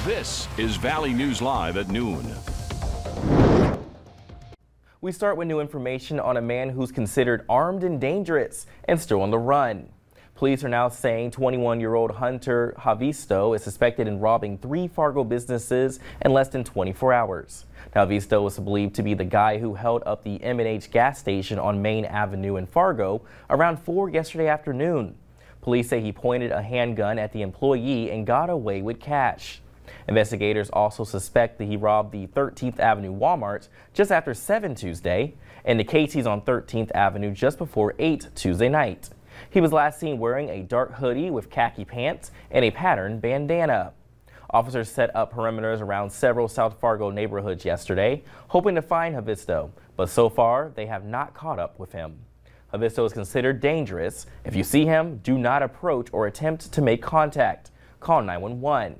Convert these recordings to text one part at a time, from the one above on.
This is Valley News Live at noon. We start with new information on a man who's considered armed and dangerous and still on the run. Police are now saying 21-year-old Hunter Javisto is suspected in robbing 3 Fargo businesses in less than 24 hours. Now, Javisto was believed to be the guy who held up the M&H gas station on Main Avenue in Fargo around 4 yesterday afternoon. Police say he pointed a handgun at the employee and got away with cash. Investigators also suspect that he robbed the 13th Avenue Walmart just after 7 Tuesday and the Casey's on 13th Avenue just before 8 Tuesday night. He was last seen wearing a dark hoodie with khaki pants and a patterned bandana. Officers set up perimeters around several South Fargo neighborhoods yesterday, hoping to find Javisto, but so far they have not caught up with him. Javisto is considered dangerous. If you see him, do not approach or attempt to make contact. Call 911.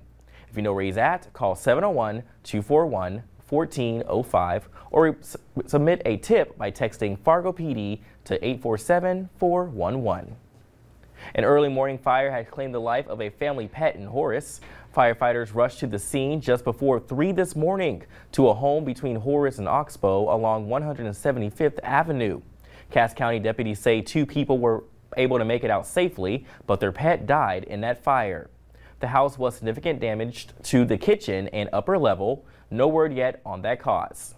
If you know where he's at, call 701-241-1405 or submit a tip by texting Fargo PD to 847-411. An early morning fire had claimed the life of a family pet in Horace. Firefighters rushed to the scene just before 3 this morning to a home between Horace and Oxbow along 175th Avenue. Cass County deputies say 2 people were able to make it out safely, but their pet died in that fire. The house was significant damage to the kitchen and upper level. No word yet on that cause.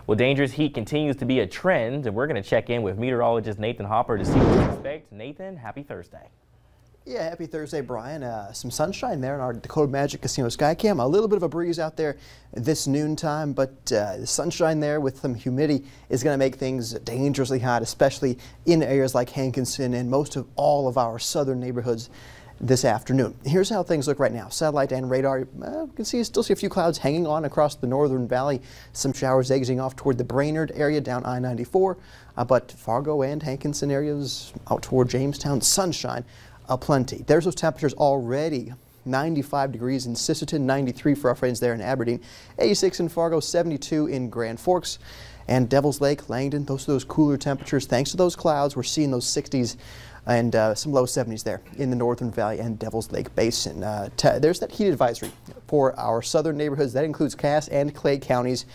Well, dangerous heat continues to be a trend, and we're going to check in with meteorologist Nathan Hopper to see what to expect. Nathan, happy Thursday. Yeah, happy Thursday, Brian. Some sunshine there in our Dakota Magic Casino Skycam. A little bit of a breeze out there this noontime, but the sunshine there with some humidity is going to make things dangerously hot, especially in areas like Hankinson and most of all of our southern neighborhoods this afternoon. Here's how things look right now. Satellite and radar, you can still see a few clouds hanging on across the northern valley. Some showers exiting off toward the Brainerd area down I-94, but Fargo and Hankinson areas out toward Jamestown, sunshine aplenty. There's those temperatures already. 95 degrees in Sisseton, 93 for our friends there in Aberdeen, 86 in Fargo, 72 in Grand Forks, and Devil's Lake, Langdon. Those cooler temperatures. Thanks to those clouds, we're seeing those 60s and some low 70s there in the Northern Valley and Devil's Lake Basin. There's that heat advisory for our southern neighborhoods. That includes Cass and Clay counties.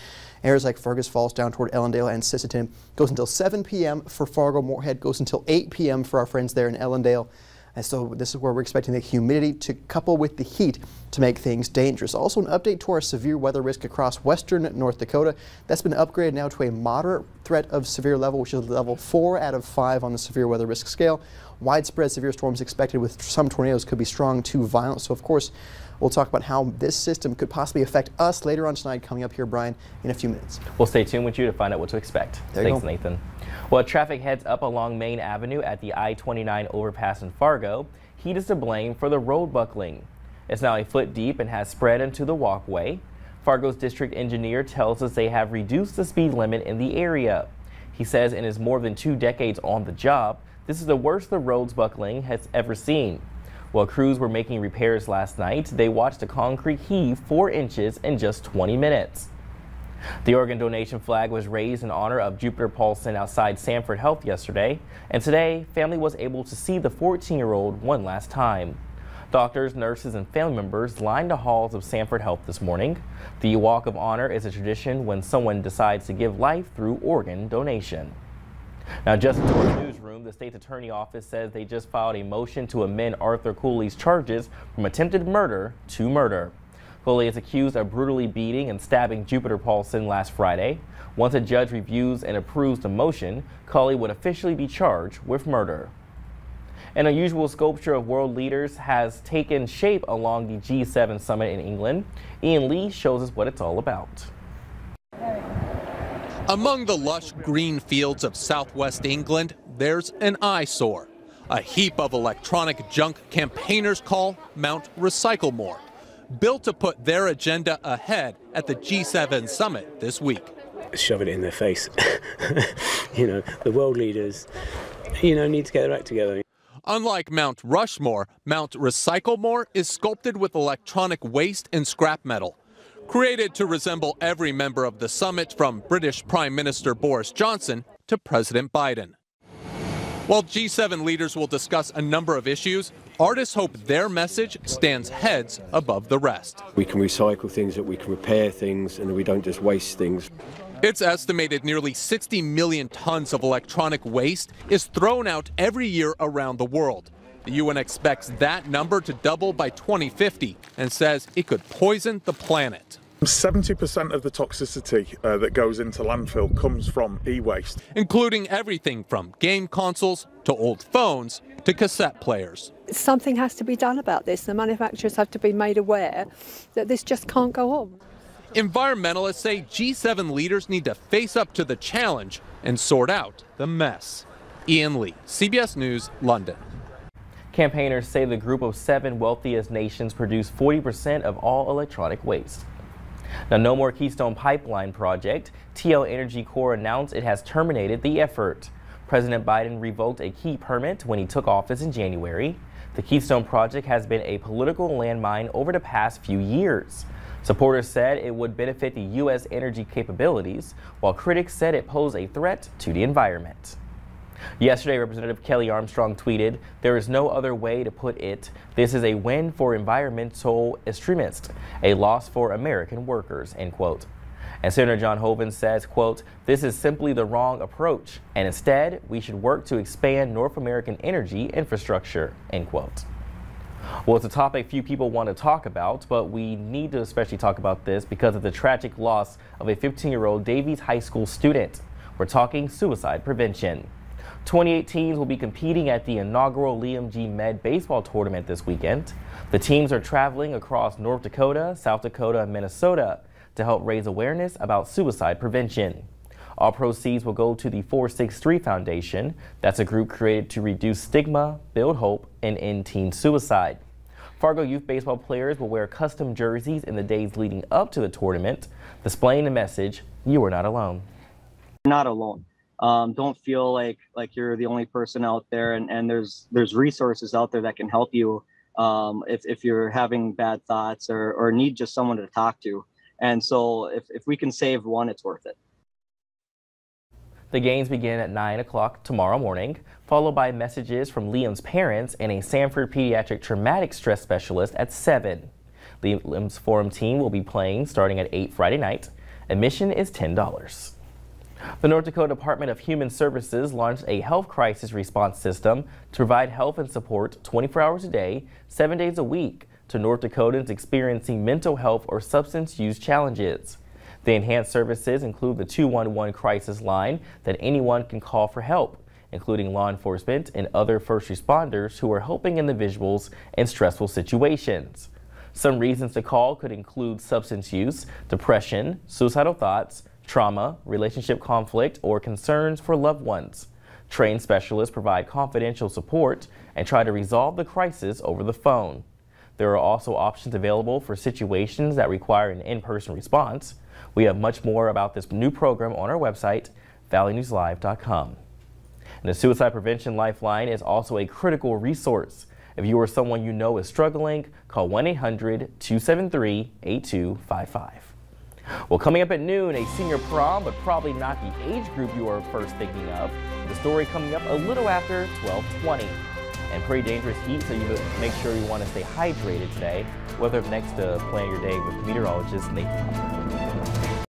Areas like Fergus Falls down toward Ellendale and Sisseton. Goes until 7 p.m. for Fargo. Moorhead goes until 8 p.m. for our friends there in Ellendale. And so this is where we're expecting the humidity to couple with the heat to make things dangerous. Also an update to our severe weather risk across western North Dakota. That's been upgraded now to a moderate threat of severe level, which is level 4 out of 5 on the severe weather risk scale. Widespread severe storms expected with some tornadoes could be strong to violent. So of course, we'll talk about how this system could possibly affect us later on tonight coming up here, Brian, in a few minutes. We'll stay tuned with you to find out what to expect. Thanks, Nathan. Well, traffic heads up along Main Avenue at the I-29 overpass in Fargo. Heat is to blame for the road buckling. It's now a foot deep and has spread into the walkway. Fargo's district engineer tells us they have reduced the speed limit in the area. He says in his more than 2 decades on the job, this is the worst the roads buckling has ever seen. While crews were making repairs last night, they watched the concrete heave 4 inches in just 20 minutes. The organ donation flag was raised in honor of Jupiter Paulson outside Sanford Health yesterday, and today, family was able to see the 14-year-old one last time. Doctors, nurses, and family members lined the halls of Sanford Health this morning. The Walk of Honor is a tradition when someone decides to give life through organ donation. Now, just into our newsroom, the state's attorney office says they just filed a motion to amend Arthur Cooley's charges from attempted murder to murder. Cooley is accused of brutally beating and stabbing Jupiter Paulson last Friday. Once a judge reviews and approves the motion, Cooley would officially be charged with murder. An unusual sculpture of world leaders has taken shape along the G7 summit in England. Ian Lee shows us what it's all about. Among the lush green fields of southwest England, there's an eyesore, a heap of electronic junk campaigners call Mount Recyclemore, built to put their agenda ahead at the G7 summit this week. Shove it in their face. The world leaders, need to get their act together. Unlike Mount Rushmore, Mount Recyclemore is sculpted with electronic waste and scrap metal. Created to resemble every member of the summit, from British Prime Minister Boris Johnson to President Biden. While G7 leaders will discuss a number of issues, artists hope their message stands heads above the rest. We can recycle things, that we can repair things, and that we don't just waste things. It's estimated nearly 60 million tons of electronic waste is thrown out every year around the world. The UN expects that number to double by 2050 and says it could poison the planet. 70% of the toxicity that goes into landfill comes from e-waste, including everything from game consoles to old phones to cassette players. Something has to be done about this. The manufacturers have to be made aware that this just can't go on. Environmentalists say G7 leaders need to face up to the challenge and sort out the mess. Ian Lee, CBS News, London. Campaigners say the group of 7 wealthiest nations produce 40% of all electronic waste. Now, no more Keystone Pipeline project. TL Energy Corp announced it has terminated the effort. President Biden revoked a key permit when he took office in January. The Keystone project has been a political landmine over the past few years. Supporters said it would benefit the U.S. energy capabilities, while critics said it posed a threat to the environment. Yesterday, Representative Kelly Armstrong tweeted, "There is no other way to put it. This is a win for environmental extremists, a loss for American workers," end quote. And Senator John Hoeven says, quote, "This is simply the wrong approach, and instead we should work to expand North American energy infrastructure," end quote. Well, it's a topic few people want to talk about, but we need to especially talk about this because of the tragic loss of a 15-year-old Davies High School student. We're talking suicide prevention. 28 teams will be competing at the inaugural Liam G. Med baseball tournament this weekend. The teams are traveling across North Dakota, South Dakota, and Minnesota to help raise awareness about suicide prevention. All proceeds will go to the 463 Foundation. That's a group created to reduce stigma, build hope, and end teen suicide. Fargo youth baseball players will wear custom jerseys in the days leading up to the tournament, displaying the message, "You are not alone." You're not alone. Don't feel like you're the only person out there, and there's resources out there that can help you if you're having bad thoughts or need just someone to talk to. And so if we can save one, it's worth it. The games begin at 9 o'clock tomorrow morning, followed by messages from Liam's parents and a Sanford pediatric traumatic stress specialist at 7. Liam's Forum team will be playing starting at 8 Friday night. Admission is $10. The North Dakota Department of Human Services launched a health crisis response system to provide health and support 24 hours a day, 7 days a week to North Dakotans experiencing mental health or substance use challenges. The enhanced services include the 211 crisis line that anyone can call for help, including law enforcement and other first responders who are helping individuals in stressful situations. Some reasons to call could include substance use, depression, suicidal thoughts, trauma, relationship conflict, or concerns for loved ones. Trained specialists provide confidential support and try to resolve the crisis over the phone. There are also options available for situations that require an in-person response. We have much more about this new program on our website, valleynewslive.com. And the Suicide Prevention Lifeline is also a critical resource. If you or someone you know is struggling, call 1-800-273-8255. Well, coming up at noon, a senior prom, but probably not the age group you are first thinking of. The story coming up a little after 12:20. And pretty dangerous heat, so you make sure you want to stay hydrated today. Weather up next to plan your day with meteorologist Nathan Hopper.